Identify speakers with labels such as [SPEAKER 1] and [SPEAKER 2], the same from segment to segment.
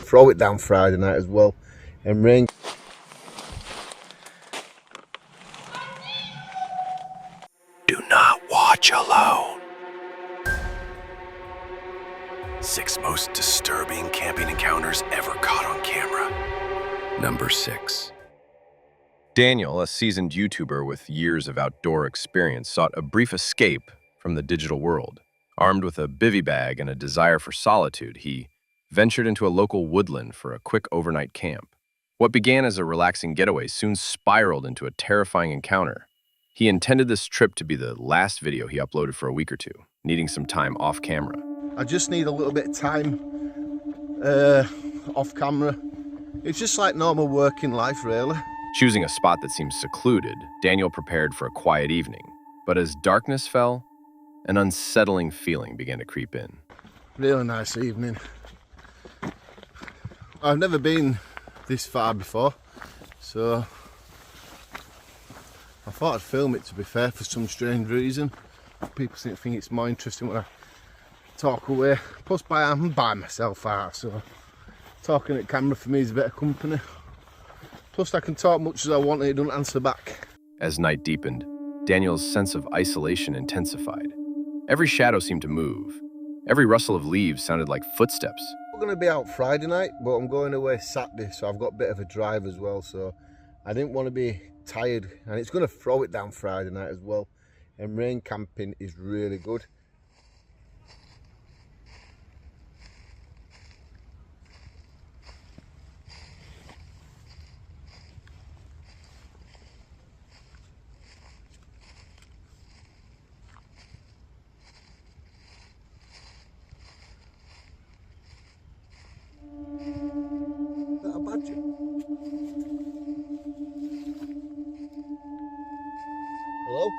[SPEAKER 1] Throw it down Friday night as well, and rain.
[SPEAKER 2] Do not watch alone. 6 most disturbing camping encounters ever caught on camera. Number 6.
[SPEAKER 3] Daniel, a seasoned YouTuber with years of outdoor experience, sought a brief escape from the digital world. Armed with a bivy bag and a desire for solitude, he ventured into a local woodland for a quick overnight camp. What began as a relaxing getaway soon spiraled into a terrifying encounter. He intended this trip to be the last video he uploaded for a week or two, needing some time off camera.
[SPEAKER 1] I just need a little bit of time off camera. It's just like normal working life, really.
[SPEAKER 3] Choosing a spot that seemed secluded, Daniel prepared for a quiet evening. But as darkness fell, an unsettling feeling began to creep in.
[SPEAKER 1] Really nice evening. I've never been this far before, so I thought I'd film it, to be fair, for some strange reason. People seem to think it's more interesting when I talk away. Plus, I'm by myself out, so talking at camera for me is a bit of company. Plus, I can talk much as I want and it doesn't answer back.
[SPEAKER 3] As night deepened, Daniel's sense of isolation intensified. Every shadow seemed to move. Every rustle of leaves sounded like footsteps.
[SPEAKER 1] I'm going to be out Friday night, but I'm going away Saturday, so I've got a bit of a drive as well, so I didn't want to be tired, and it's going to throw it down Friday night as well, and rain camping is really good. Is that a badger? Hello?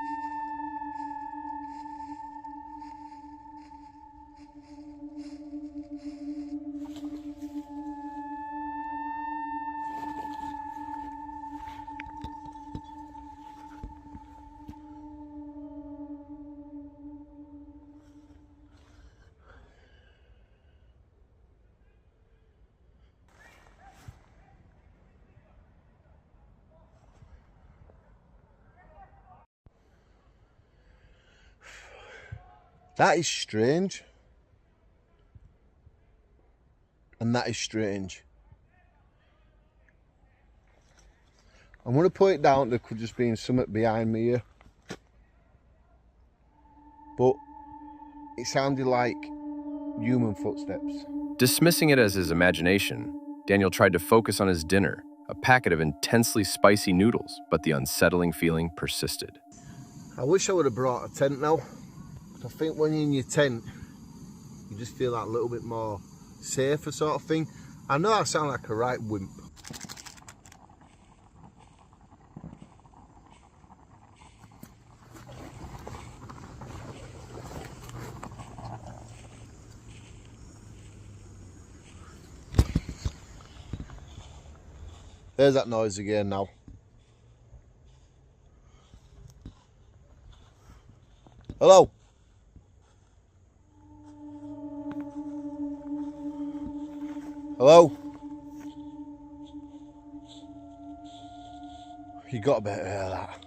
[SPEAKER 1] That is strange. And that is strange. I'm going to put it down, there could just be something behind me here. But it sounded like human footsteps.
[SPEAKER 3] Dismissing it as his imagination, Daniel tried to focus on his dinner, a packet of intensely spicy noodles, but the unsettling feeling persisted.
[SPEAKER 1] I wish I would have brought a tent now. I think when you're in your tent, you just feel that little bit more safer sort of thing. I know I sound like a right wimp. There's that noise again now. Hello? Hello? You got a bit of that.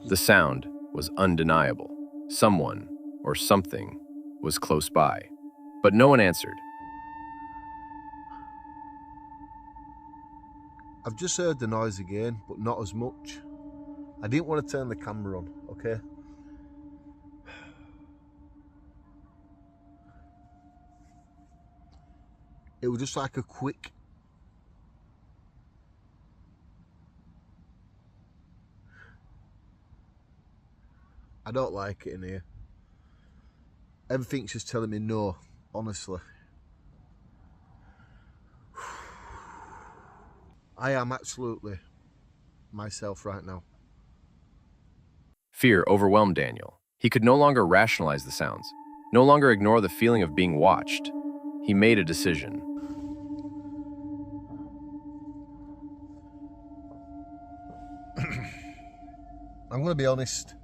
[SPEAKER 3] The sound was undeniable. Someone or something was close by, but no one answered.
[SPEAKER 1] I've just heard the noise again, but not as much. I didn't want to turn the camera on, okay? It was just like a quick. I don't like it in here. Everything's just telling me no, honestly. I am absolutely myself right now.
[SPEAKER 3] Fear overwhelmed Daniel. He could no longer rationalize the sounds, no longer ignore the feeling of being watched. He made a decision.
[SPEAKER 1] I'm going to be honest.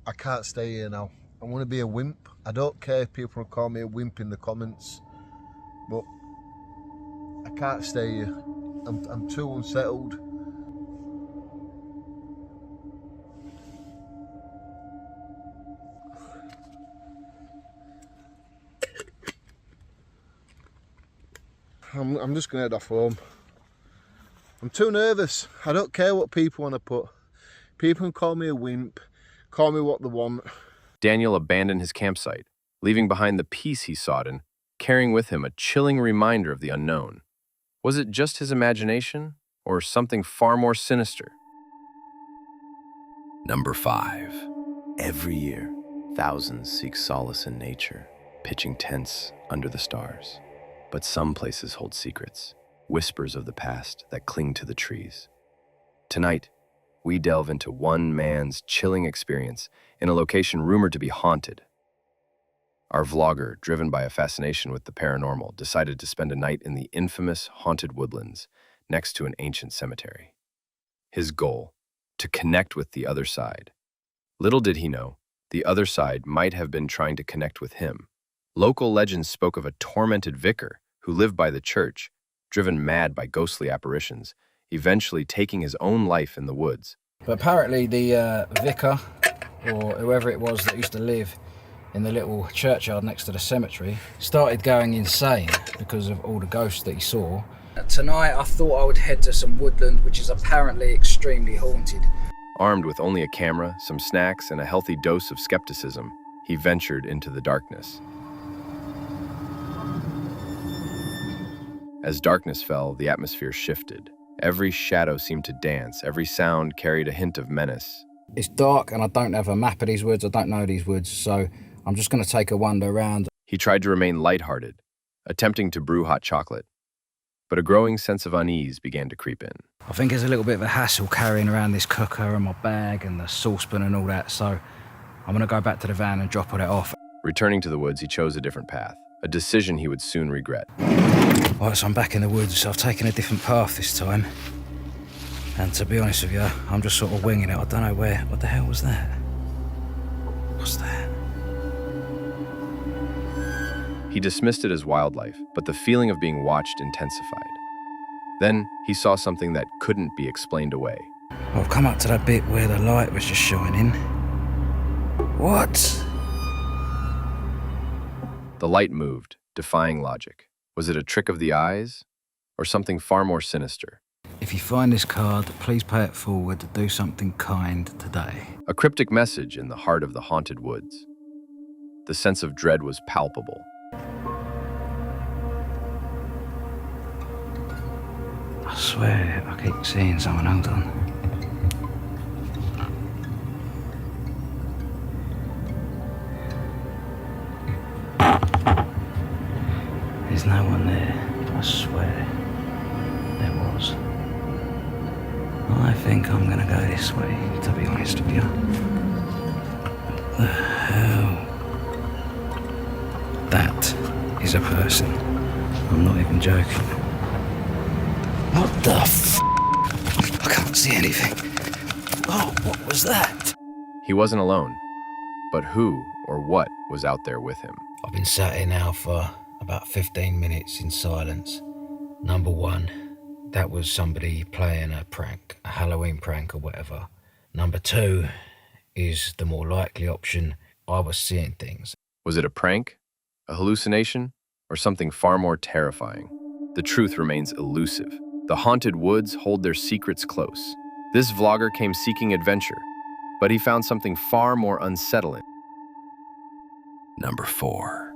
[SPEAKER 1] I can't stay here now. I want to be a wimp. I don't care if people call me a wimp in the comments, but I can't stay here. I'm too unsettled. I'm just going to head off home. I'm too nervous. I don't care what people want to put. People can call me a wimp, call me what they want.
[SPEAKER 3] Daniel abandoned his campsite, leaving behind the peace he sought and carrying with him a chilling reminder of the unknown. Was it just his imagination, or something far more sinister?
[SPEAKER 2] Number 5. Every year, thousands seek solace in nature, pitching tents under the stars. But some places hold secrets, whispers of the past that cling to the trees. Tonight, we delve into one man's chilling experience in a location rumored to be haunted. Our vlogger, driven by a fascination with the paranormal, decided to spend a night in the infamous haunted woodlands next to an ancient cemetery. His goal, to connect with the other side. Little did he know, the other side might have been trying to connect with him. Local legends spoke of a tormented vicar who lived by the church, driven mad by ghostly apparitions, eventually taking his own life in the woods.
[SPEAKER 4] But apparently the vicar, or whoever it was that used to live in the little churchyard next to the cemetery, started going insane because of all the ghosts that he saw. Tonight I thought I would head to some woodland which is apparently extremely haunted.
[SPEAKER 3] Armed with only a camera, some snacks, and a healthy dose of skepticism, he ventured into the darkness. As darkness fell, the atmosphere shifted. Every shadow seemed to dance, every sound carried a hint of menace.
[SPEAKER 4] It's dark and I don't have a map of these woods, I don't know these woods, so I'm just going to take a wander around.
[SPEAKER 3] He tried to remain lighthearted, attempting to brew hot chocolate. But a growing sense of unease began to creep in.
[SPEAKER 4] I think it's a little bit of a hassle carrying around this cooker and my bag and the saucepan and all that, so I'm going to go back to the van and drop all that off.
[SPEAKER 3] Returning to the woods, he chose a different path, a decision he would soon regret.
[SPEAKER 4] Right, so I'm back in the woods, so I've taken a different path this time. And to be honest with you, I'm just sort of winging it. I don't know where. What the hell was that? What's that?
[SPEAKER 3] He dismissed it as wildlife, but the feeling of being watched intensified. Then he saw something that couldn't be explained away.
[SPEAKER 4] Well, I've come up to that bit where the light was just shining. What?
[SPEAKER 3] The light moved, defying logic. Was it a trick of the eyes, or something far more sinister?
[SPEAKER 4] If you find this card, please pay it forward to do something kind today.
[SPEAKER 3] A cryptic message in the heart of the haunted woods. The sense of dread was palpable.
[SPEAKER 4] I swear, I keep seeing someone. Hold on. There's no one there, I swear. There was. I think I'm gonna go this way, to be honest with you. What the hell? That is a person. I'm not even joking. What the f***? I can't see anything. Oh, what was that?
[SPEAKER 3] He wasn't alone, but who or what was out there with him?
[SPEAKER 4] I've been sat here now for about 15 minutes in silence. Number one, that was somebody playing a prank, a Halloween prank or whatever. Number two is the more likely option. I was seeing things.
[SPEAKER 3] Was it a prank, a hallucination, or something far more terrifying? The truth remains elusive. The haunted woods hold their secrets close. This vlogger came seeking adventure, but he found something far more unsettling.
[SPEAKER 2] Number 4.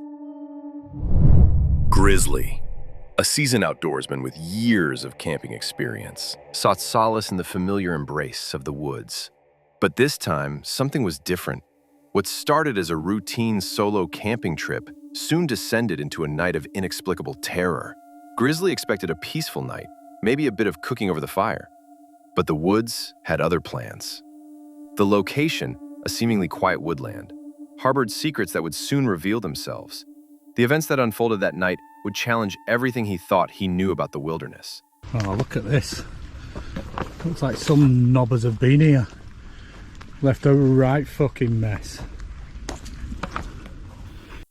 [SPEAKER 2] Grizzly. A seasoned outdoorsman with years of camping experience
[SPEAKER 3] Sought solace in the familiar embrace of the woods. But this time, something was different. What started as a routine solo camping trip soon descended into a night of inexplicable terror. Grizzly expected a peaceful night, maybe a bit of cooking over the fire. But the woods had other plans. The location, a seemingly quiet woodland, harbored secrets that would soon reveal themselves. The events that unfolded that night would challenge everything he thought he knew about the wilderness.
[SPEAKER 5] Oh, look at this. Looks like some knobbers have been here. Left a right fucking mess.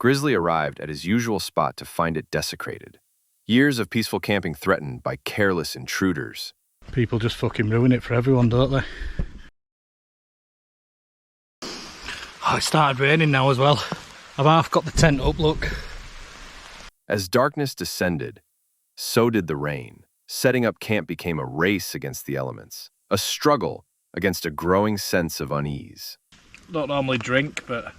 [SPEAKER 3] Grizzly arrived at his usual spot to find it desecrated. Years of peaceful camping threatened by careless intruders.
[SPEAKER 5] People just fucking ruin it for everyone, don't they? Oh, it started raining now as well. I've half got the tent up, look.
[SPEAKER 3] As darkness descended, so did the rain. Setting up camp became a race against the elements, a struggle against a growing sense of unease.
[SPEAKER 5] Don't normally drink, but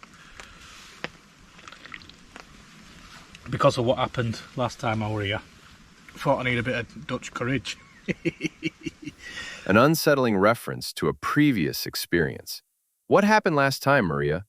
[SPEAKER 5] because of what happened last time I were here, I thought I need a bit of Dutch courage.
[SPEAKER 3] An unsettling reference to a previous experience. What happened last time, Maria?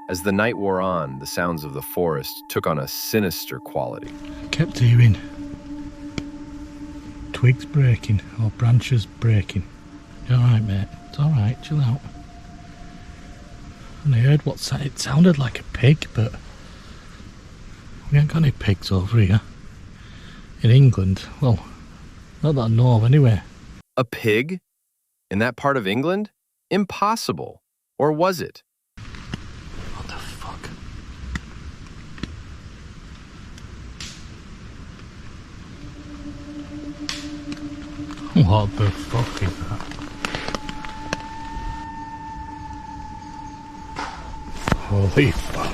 [SPEAKER 3] As the night wore on, the sounds of the forest took on a sinister quality.
[SPEAKER 5] I kept hearing twigs breaking or branches breaking. You alright, mate? It's alright, chill out. And I heard it sounded like a pig, but we ain't got any pigs over here. In England, well, not that I know of anyway.
[SPEAKER 3] A pig? In that part of England? Impossible. Or was it?
[SPEAKER 5] What the fuck? What the fuck is that? Holy fuck.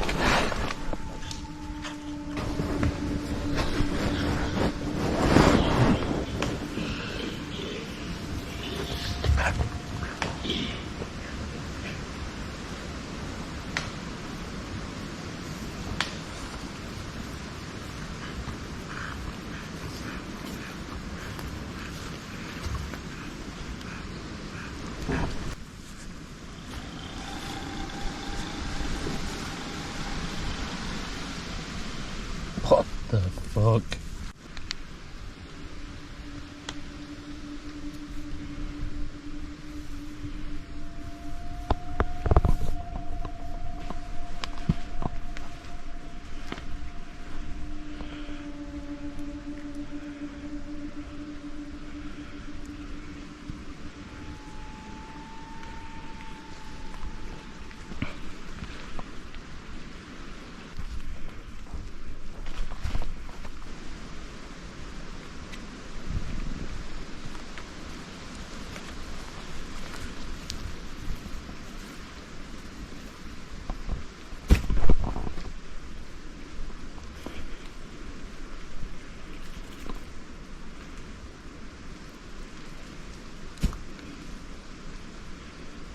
[SPEAKER 5] What the fuck?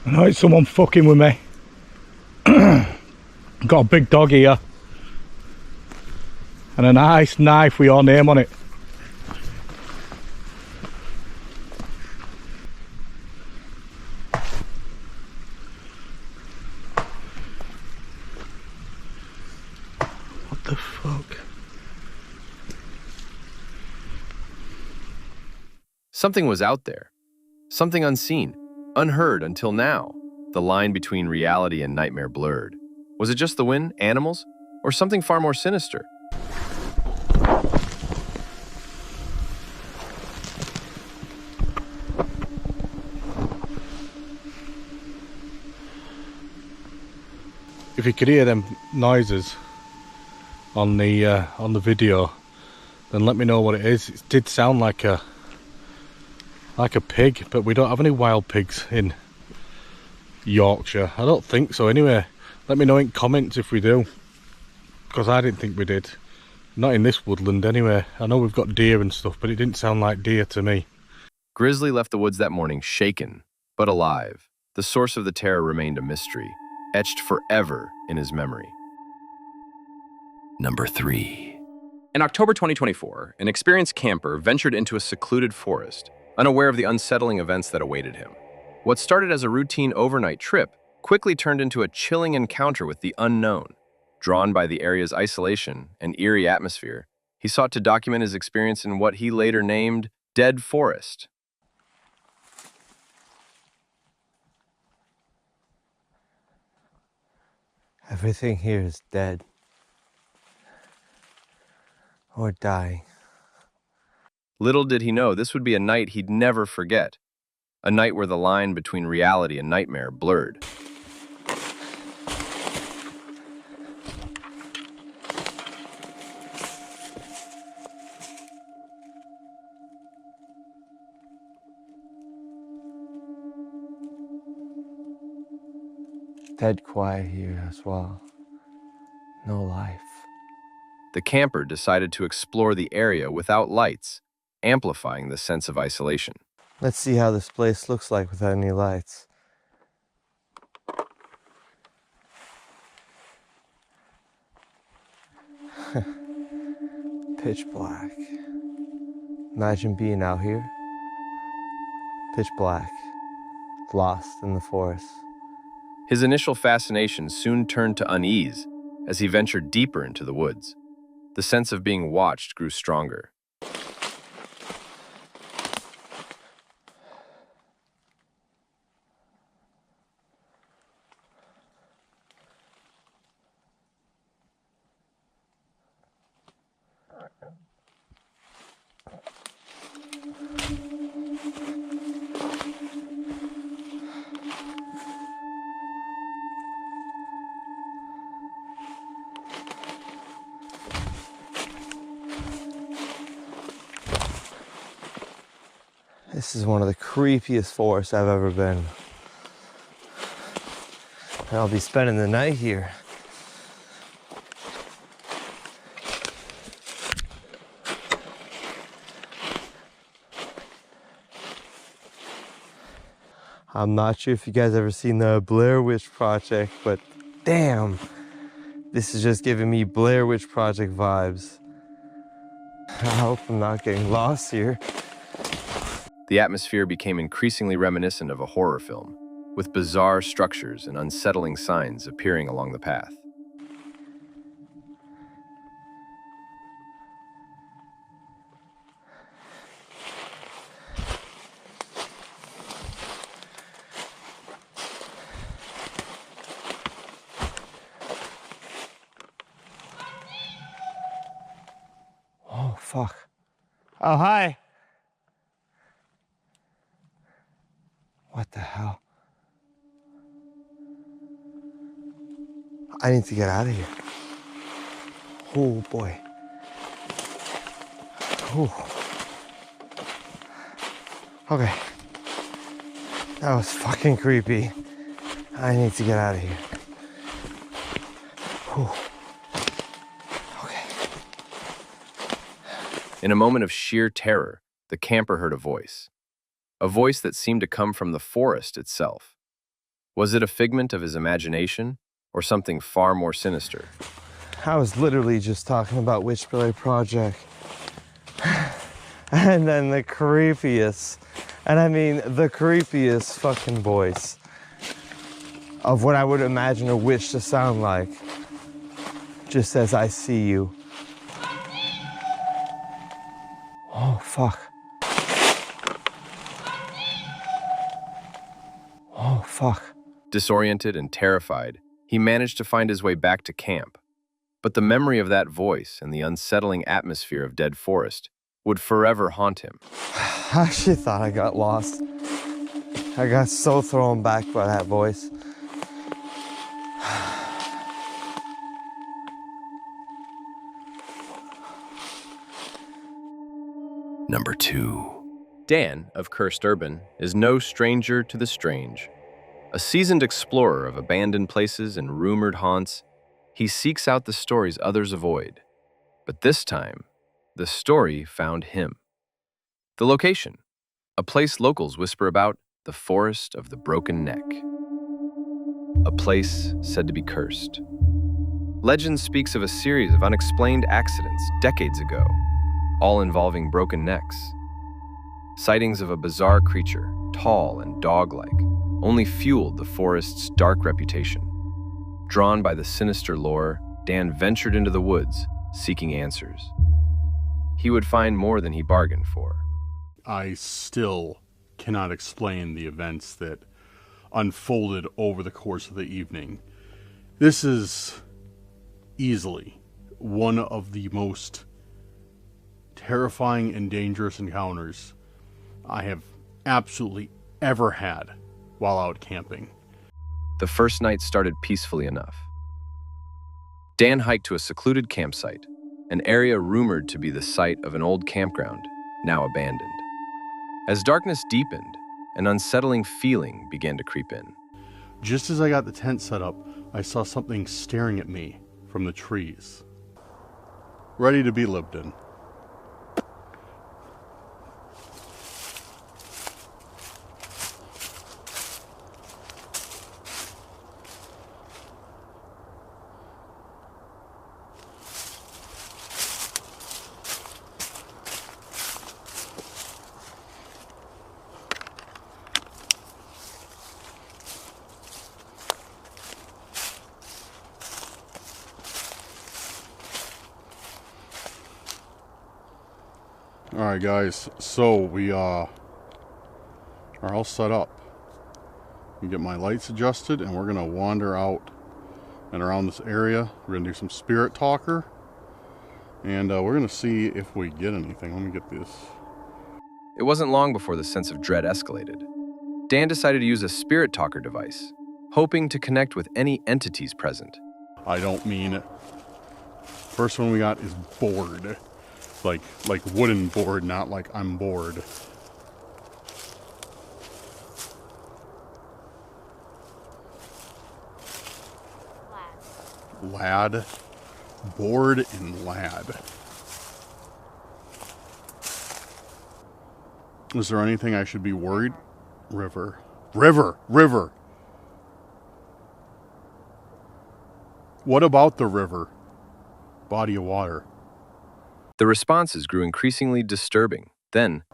[SPEAKER 5] I know it's someone fucking with me. Got a big dog here. And a nice knife with your name on it. What the fuck?
[SPEAKER 3] Something was out there. Something unseen. Unheard until now. The line between reality and nightmare blurred. Was it just the wind, animals, or something far more sinister?
[SPEAKER 5] If you could hear them noises on the video, then let me know what it is. It did sound like a pig, but we don't have any wild pigs in Yorkshire. I don't think so anyway. Let me know in comments if we do, because I didn't think we did. Not in this woodland anyway. I know we've got deer and stuff, but it didn't sound like deer to me.
[SPEAKER 3] Grizzly left the woods that morning shaken, but alive. The source of the terror remained a mystery, etched forever in his memory.
[SPEAKER 2] Number 3.
[SPEAKER 3] In October 2024, an experienced camper ventured into a secluded forest, unaware of the unsettling events that awaited him. What started as a routine overnight trip quickly turned into a chilling encounter with the unknown. Drawn by the area's isolation and eerie atmosphere, he sought to document his experience in what he later named Dead Forest.
[SPEAKER 6] Everything here is dead. Or dying.
[SPEAKER 3] Little did he know this would be a night he'd never forget. A night where the line between reality and nightmare blurred.
[SPEAKER 6] Dead quiet here as well. No life.
[SPEAKER 3] The camper decided to explore the area without lights, amplifying the sense of isolation.
[SPEAKER 6] Let's see how this place looks like without any lights. Pitch black. Imagine being out here. Pitch black. Lost in the forest.
[SPEAKER 3] His initial fascination soon turned to unease as he ventured deeper into the woods. The sense of being watched grew stronger.
[SPEAKER 6] This is one of the creepiest forests I've ever been. And I'll be spending the night here. I'm not sure if you guys ever seen the Blair Witch Project, but damn, this is just giving me Blair Witch Project vibes. I hope I'm not getting lost here.
[SPEAKER 3] The atmosphere became increasingly reminiscent of a horror film, with bizarre structures and unsettling signs appearing along the path.
[SPEAKER 6] Oh, fuck. Oh, hi. What the hell? I need to get out of here. Oh, boy. Oh. Okay. That was fucking creepy. I need to get out of here. Oh. Okay.
[SPEAKER 3] In a moment of sheer terror, the camper heard a voice that seemed to come from the forest itself. Was it a figment of his imagination or something far more sinister?
[SPEAKER 6] I was literally just talking about Witchbilly Project. And then the creepiest, and I mean the creepiest fucking voice of what I would imagine a witch to sound like just says, "I see you." Oh, fuck. Oh, fuck.
[SPEAKER 3] Disoriented and terrified, he managed to find his way back to camp. But the memory of that voice and the unsettling atmosphere of dead forest would forever haunt him.
[SPEAKER 6] I actually thought I got lost. I got so thrown back by that voice.
[SPEAKER 2] Number 2.
[SPEAKER 3] Dan, of Cursed Urban, is no stranger to the strange. A seasoned explorer of abandoned places and rumored haunts, he seeks out the stories others avoid. But this time, the story found him. The location, a place locals whisper about, the Forest of the Broken Neck. A place said to be cursed. Legend speaks of a series of unexplained accidents decades ago, all involving broken necks. Sightings of a bizarre creature, tall and dog-like, only fueled the forest's dark reputation. Drawn by the sinister lore, Dan ventured into the woods, seeking answers. He would find more than he bargained for.
[SPEAKER 7] I still cannot explain the events that unfolded over the course of the evening. This is easily one of the most terrifying and dangerous encounters I have absolutely ever had while out camping.
[SPEAKER 3] The first night started peacefully enough. Dan hiked to a secluded campsite, an area rumored to be the site of an old campground, now abandoned. As darkness deepened, an unsettling feeling began to creep in.
[SPEAKER 7] Just as I got the tent set up, I saw something staring at me from the trees, ready to be lived in. Alright guys, so we are all set up. We get my lights adjusted and we're gonna wander out and around this area. We're gonna do some spirit talker and we're gonna see if we get anything. Let me get this.
[SPEAKER 3] It wasn't long before the sense of dread escalated. Dan decided to use a spirit talker device, hoping to connect with any entities present.
[SPEAKER 7] I don't mean it. First one we got is bored. Like wooden board, not like I'm bored. Lad. Bored and lad. Is there anything I should be worried? River. River. What about the river? Body of water.
[SPEAKER 3] The responses grew increasingly disturbing. Then,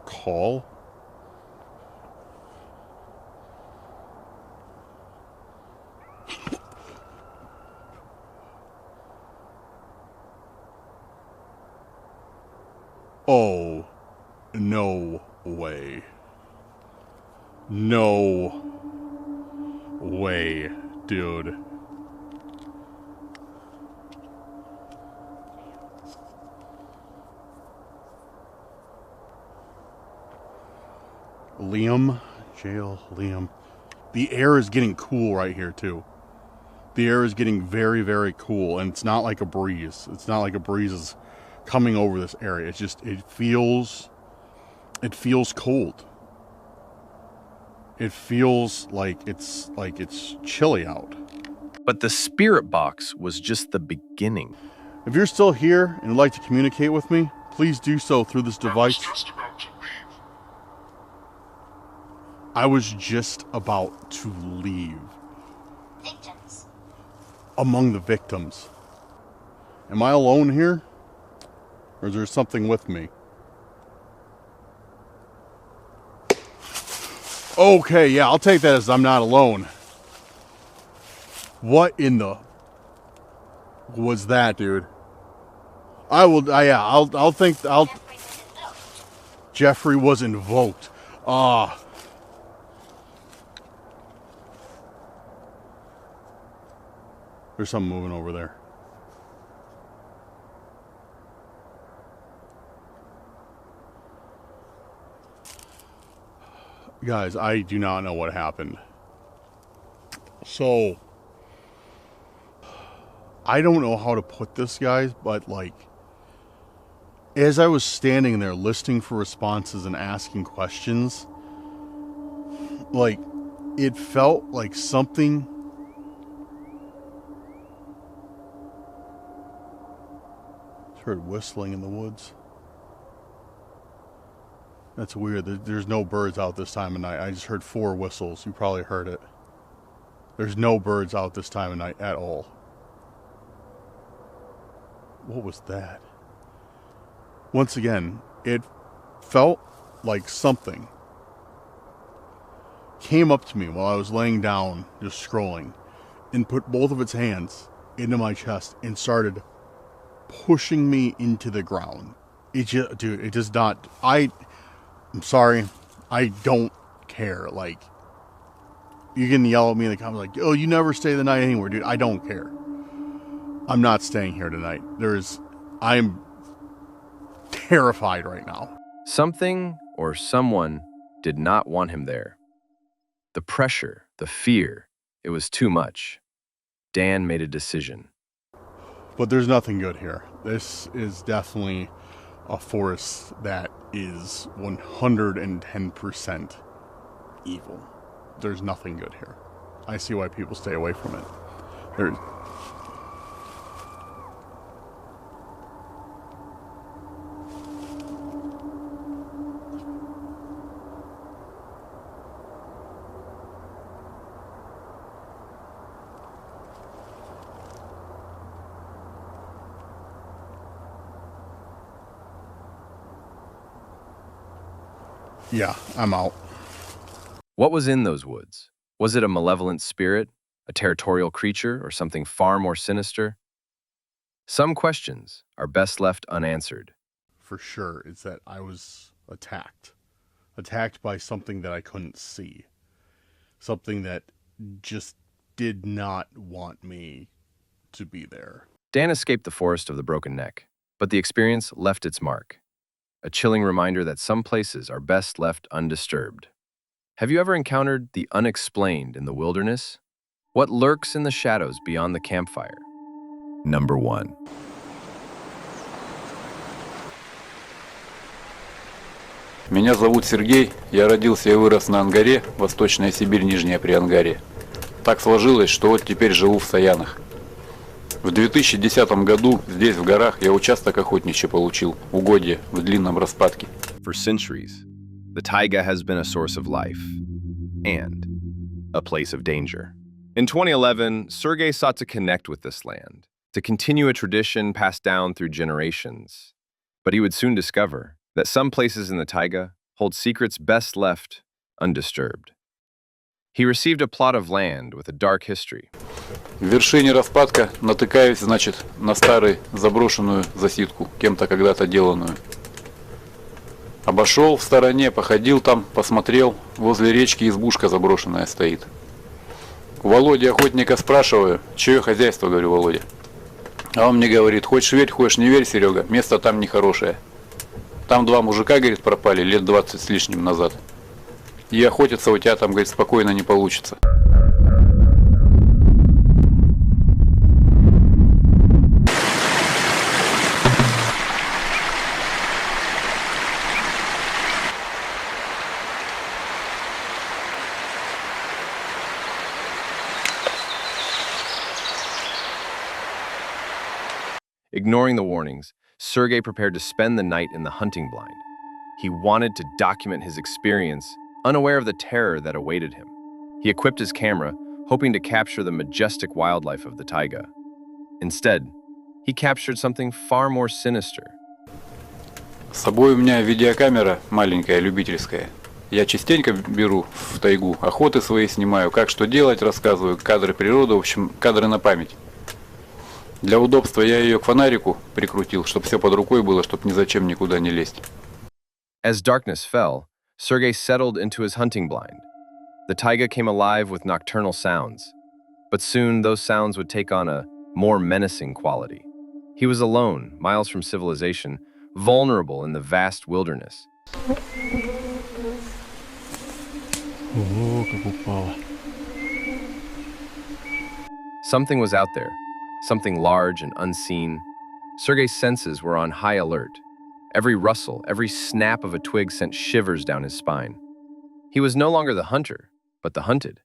[SPEAKER 7] Call? Oh, no way. No way, dude. Liam, Liam. The air is getting cool right here too. The air is getting very, very cool, and it's not like a breeze. It's not like a breeze is coming over this area. It's just, it feels cold. It feels like it's chilly out.
[SPEAKER 3] but the spirit box was just the beginning.
[SPEAKER 7] If you're still here and would like to communicate with me, please do so through this device. I was just about to leave.
[SPEAKER 8] Victims.
[SPEAKER 7] Among the victims. Am I alone here? Or is there something with me? Okay, yeah, I'll take that as I'm not alone. What in the was that, dude? I'll think Jeffrey was invoked. There's something moving over there. Guys, I do not know what happened. So, I don't know how to put this, guys, but like, as I was standing there listening for responses and asking questions, like, it felt like something heard whistling in the woods. That's weird. There's no birds out this time of night. I just heard 4 whistles. You probably heard it. There's no birds out this time of night at all. What was that? Once again, it felt like something came up to me while I was laying down, just scrolling, and put both of its hands into my chest and started pushing me into the ground. It just, dude, it does not, I'm sorry. I don't care. Like, you can yell at me in the comments like, oh, you never stay the night anywhere, dude. I don't care. I'm not staying here tonight. I'm terrified right now.
[SPEAKER 3] Something or someone did not want him there. The pressure, the fear, it was too much. Dan made a decision.
[SPEAKER 7] But there's nothing good here. This is definitely a force that is 110% evil. There's nothing good here. I see why people stay away from it. Yeah, I'm out.
[SPEAKER 3] What was in those woods? Was it a malevolent spirit, a territorial creature, or something far more sinister? Some questions are best left unanswered.
[SPEAKER 7] For sure, it's that I was attacked. Attacked by something that I couldn't see. Something that just did not want me to be there.
[SPEAKER 3] Dan escaped the forest of the Broken Neck, but the experience left its mark. A chilling reminder that some places are best left undisturbed. Have you ever encountered the unexplained in the wilderness? What lurks in the shadows beyond the campfire? Number 1.
[SPEAKER 9] Меня зовут Сергей, я родился и вырос на Ангаре, Восточная Сибирь, Нижнее Приангарье. Так сложилось, что вот теперь живу в Саянах. В 2010 году здесь, в горах, я участок охотничий получил, угодья в длинном распадке.
[SPEAKER 3] For centuries, the taiga has been a source of life and a place of danger. In 2011, Sergei sought to connect with this land, to continue a tradition passed down through generations. But he would soon discover that some places in the taiga hold secrets best left undisturbed. He received a plot of land with a dark history.
[SPEAKER 9] В вершине распадка натыкаюсь, значит, на старую заброшенную засидку, кем-то когда-то деланную. Обошел в стороне, походил там, посмотрел, возле речки избушка заброшенная стоит. У Володи охотника спрашиваю, чье хозяйство, говорю, Володя. А он мне говорит, хочешь верь, хочешь не верь, Серега, место там нехорошее. Там 2 мужика, говорит, пропали лет 20 с лишним назад. И охотиться у тебя там, говорит, спокойно не получится.
[SPEAKER 3] Ignoring the warnings, Sergei prepared to spend the night in the hunting blind. He wanted to document his experience, unaware of the terror that awaited him. He equipped his camera, hoping to capture the majestic wildlife of the taiga. Instead, he captured something far more sinister.
[SPEAKER 9] С собой у меня видеокамера маленькая, любительская. Я частенько беру в тайгу, охоты свои снимаю, как что делать, рассказываю, кадры природы, в общем, кадры на память. Для удобства я ее к фонарику прикрутил, чтобы все под рукой было, чтобы ни зачем никуда не лезть.
[SPEAKER 3] As darkness fell, Sergei settled into his hunting blind. The taiga came alive with nocturnal sounds, but soon those sounds would take on a more menacing quality. He was alone, miles from civilization, vulnerable in the vast wilderness. Something was out there, something large and unseen. Sergei's senses were on high alert. Every rustle, every snap of a twig sent shivers down his spine. He was no longer the hunter, but the hunted.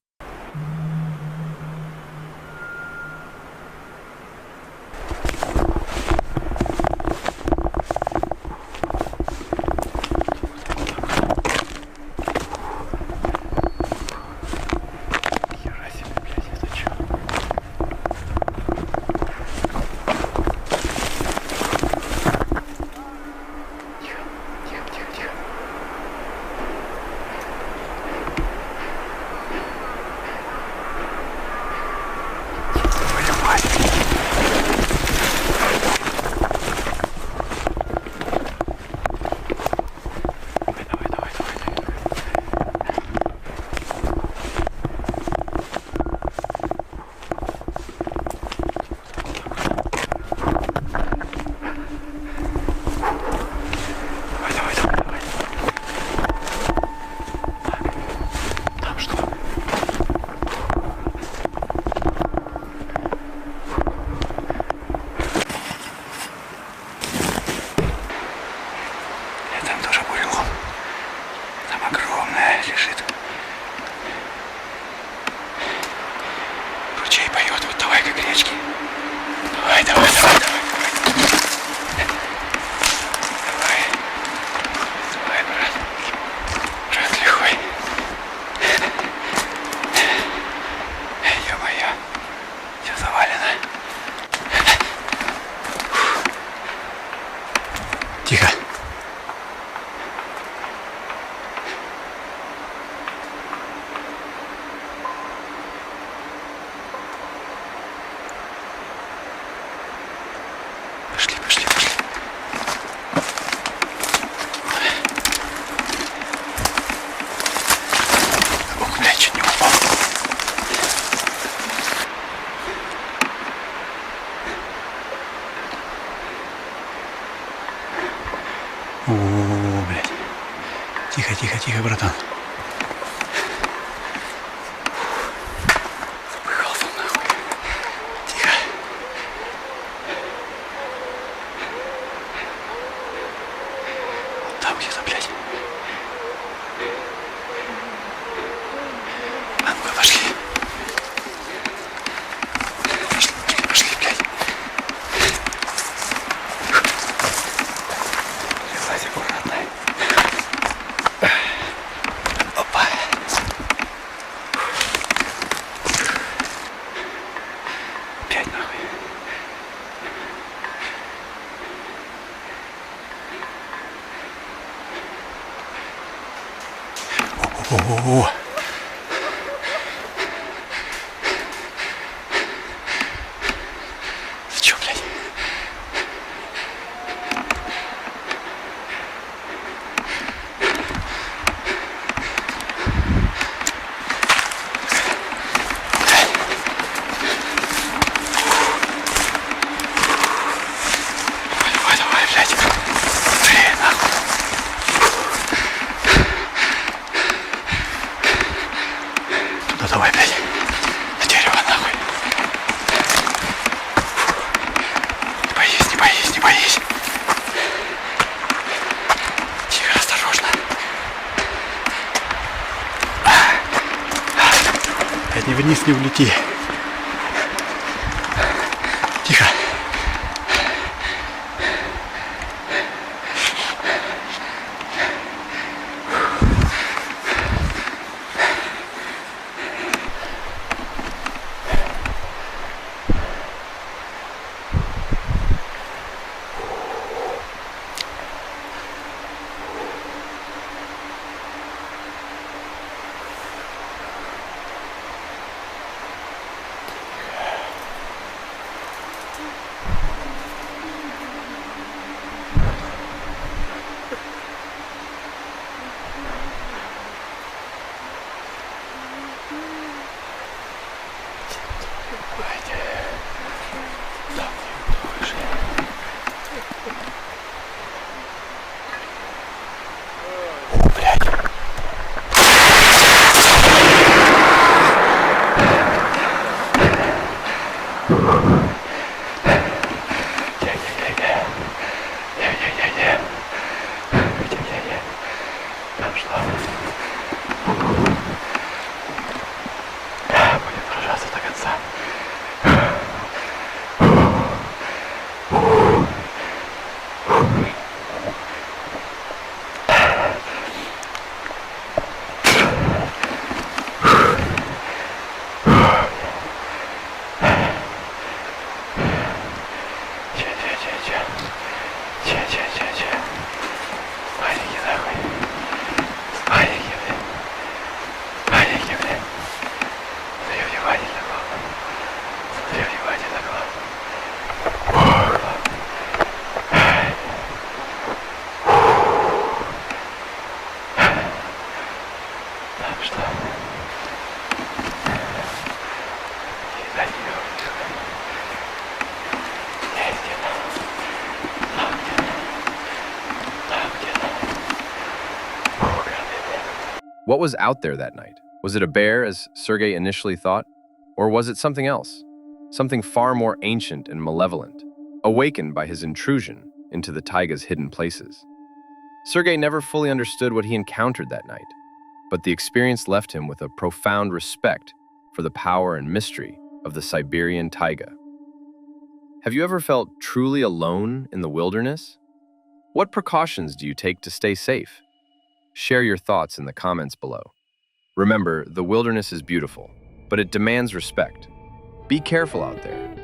[SPEAKER 9] Тихо. Пошли, пошли, пошли. Ох, блядь, чуть не упал. О, блядь. Тихо, тихо, тихо, братан. Выхал там нахуй. Тихо. Там где-то, блядь. А ну-ка, пошли. Пошли, пошли, пошли, блядь. Вылазь аккуратно. Опа. Опять нахуй. О-о-о-о. Ты чё, блядь? Давай, давай, блядь. Быстрее, нахуй. Туда давай, блядь. На дерево, нахуй. Не боись, не боись, не боись. Тихо, осторожно. Блядь, не вниз не улети. Тихо.
[SPEAKER 3] What was out there that night? Was it a bear, as Sergei initially thought? Or was it something else? Something far more ancient and malevolent, awakened by his intrusion into the taiga's hidden places. Sergei never fully understood what he encountered that night, but the experience left him with a profound respect for the power and mystery of the Siberian taiga. Have you ever felt truly alone in the wilderness? What precautions do you take to stay safe? Share your thoughts in the comments below. Remember, the wilderness is beautiful, but it demands respect. Be careful out there,